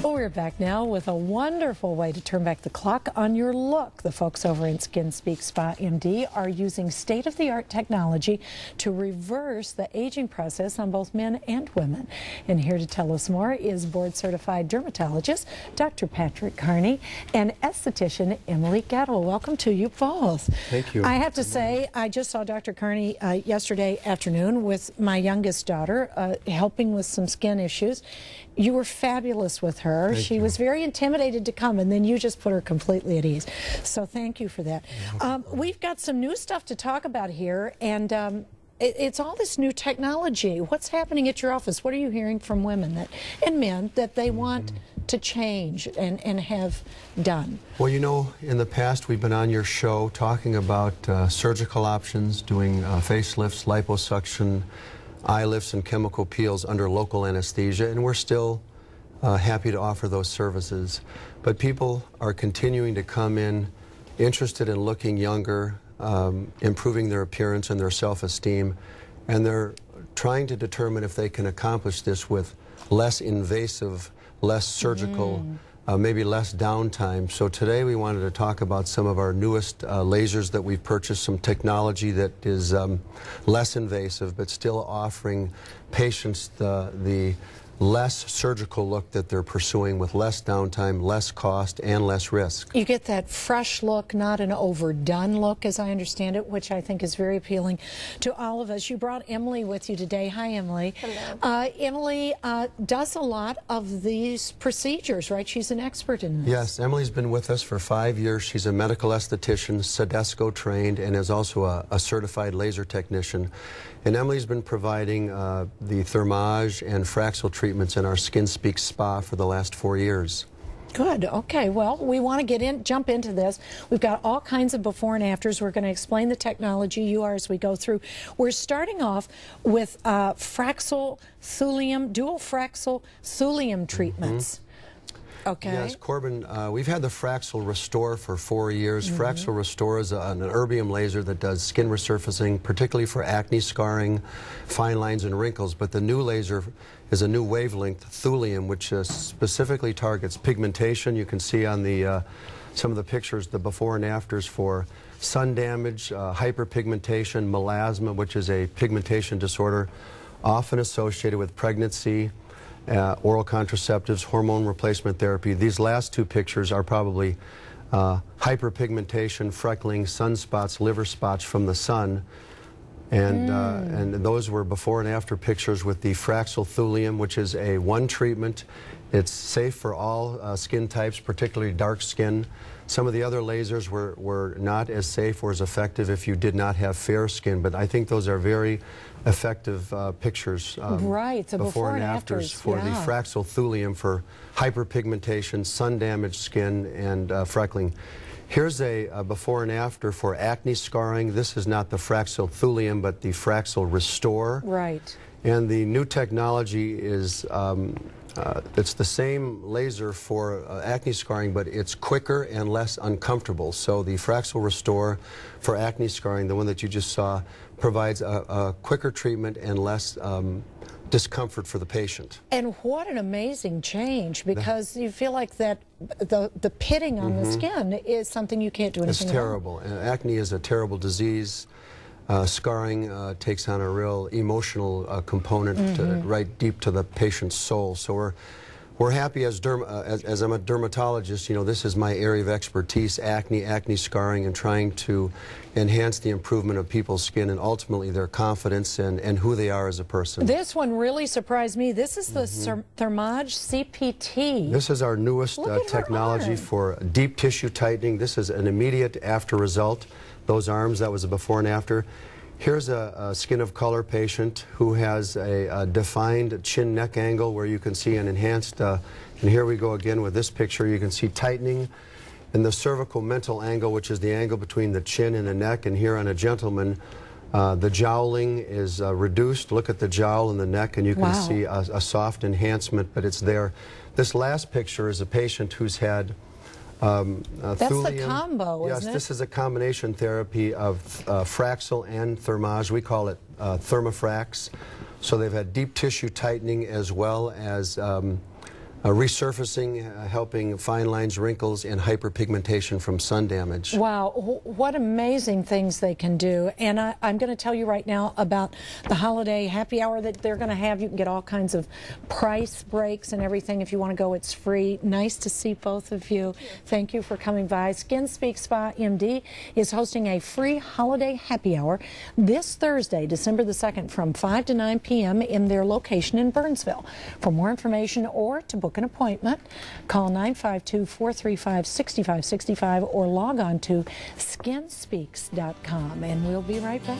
Well, we're back now with a wonderful way to turn back the clock on your look. The folks over in Skin Speaks Spa MD are using state-of-the-art technology to reverse the aging process on both men and women. And here to tell us more is board-certified dermatologist Dr. Patrick Carney and esthetician Emily Goedtel. Welcome to you both. Thank you. I have to say, I just saw Dr. Carney yesterday afternoon with my youngest daughter, helping with some skin issues. You were fabulous with her. She was very intimidated to come, and then you just put her completely at ease. So thank you for that. We've got some new stuff to talk about here, and it's all this new technology. What's happening at your office? What are you hearing from women and men that they want to change and have done? Well, you know, in the past we've been on your show talking about surgical options, doing facelifts, liposuction, eye lifts, and chemical peels under local anesthesia, and we're still happy to offer those services. But people are continuing to come in interested in looking younger, improving their appearance and their self-esteem, and they're trying to determine if they can accomplish this with less invasive, less surgical, maybe less downtime. So today we wanted to talk about some of our newest lasers that we've purchased, some technology that is less invasive but still offering patients the less surgical look that they're pursuing with less downtime, less cost, and less risk. You get that fresh look, not an overdone look, as I understand it, which I think is very appealing to all of us. You brought Emily with you today. Hi, Emily. Hello. Emily does a lot of these procedures, right? She's an expert in this. Yes, Emily's been with us for 5 years. She's a medical esthetician, Sedesco trained, and is also a certified laser technician. And Emily's been providing the Thermage and Fraxel treatments in our Skin Speaks spa for the last 4 years. Good. Okay. Well, we want to jump into this. We've got all kinds of before and afters. We're going to explain the technology you are as we go through. We're starting off with Fraxel Thulium, dual Fraxel Thulium treatments. Okay. Yes, Corbin, we've had the Fraxel Restore for 4 years. Fraxel Restore is an erbium laser that does skin resurfacing, particularly for acne scarring, fine lines, and wrinkles. But the new laser is a new wavelength, thulium, which specifically targets pigmentation. You can see on the some of the pictures, the before and afters for sun damage, hyperpigmentation, melasma, which is a pigmentation disorder often associated with pregnancy, oral contraceptives, hormone replacement therapy. These last two pictures are probably hyperpigmentation, freckling, sunspots, liver spots from the sun. And those were before and after pictures with the Fraxel Thulium, which is a one treatment. It's safe for all skin types, particularly dark skin. Some of the other lasers were not as safe or as effective if you did not have fair skin, but I think those are very effective pictures. Right, the before and afters for the Fraxel Thulium for hyperpigmentation, sun-damaged skin, and freckling. Here's a before and after for acne scarring. This is not the Fraxel Thulium, but the Fraxel Restore. Right. And the new technology is it's the same laser for acne scarring, but it's quicker and less uncomfortable. So the Fraxel Restore for acne scarring, the one that you just saw, provides a quicker treatment and less discomfort for the patient. And what an amazing change, because you feel like that the pitting on the skin is something you can't do anything about. It's terrible. Acne is a terrible disease. Scarring takes on a real emotional component right deep to the patient's soul. So we're happy as I'm a dermatologist, you know, this is my area of expertise, acne scarring, and trying to enhance the improvement of people's skin and ultimately their confidence and who they are as a person. This one really surprised me. This is the Thermage CPT. This is our newest technology for deep tissue tightening. This is an immediate after result. Those arms, that was a before and after. Here's a skin of color patient who has a defined chin neck angle where you can see an enhanced, and here we go again with this picture, you can see tightening in the cervical mental angle, which is the angle between the chin and the neck, and here on a gentleman, the jowling is reduced. Look at the jowl and the neck, and you can see a soft enhancement, but it's there. This last picture is a patient who's had That's thulium. the combo, yes, isn't it? Yes, this is a combination therapy of Fraxel and Thermage. We call it Thermofrax. So they've had deep tissue tightening as well as resurfacing, helping fine lines, wrinkles, and hyperpigmentation from sun damage. Wow, what amazing things they can do. And I'm going to tell you right now about the holiday happy hour that they're going to have. You can get all kinds of price breaks and everything. If you want to go, it's free. Nice to see both of you. Thank you for coming by. Skin Speaks Spa MD is hosting a free holiday happy hour this Thursday, December the 2nd, from 5 to 9 p.m. in their location in Burnsville. For more information or to book an appointment, call 952-435-6565 or log on to skinspeaks.com, and we'll be right back.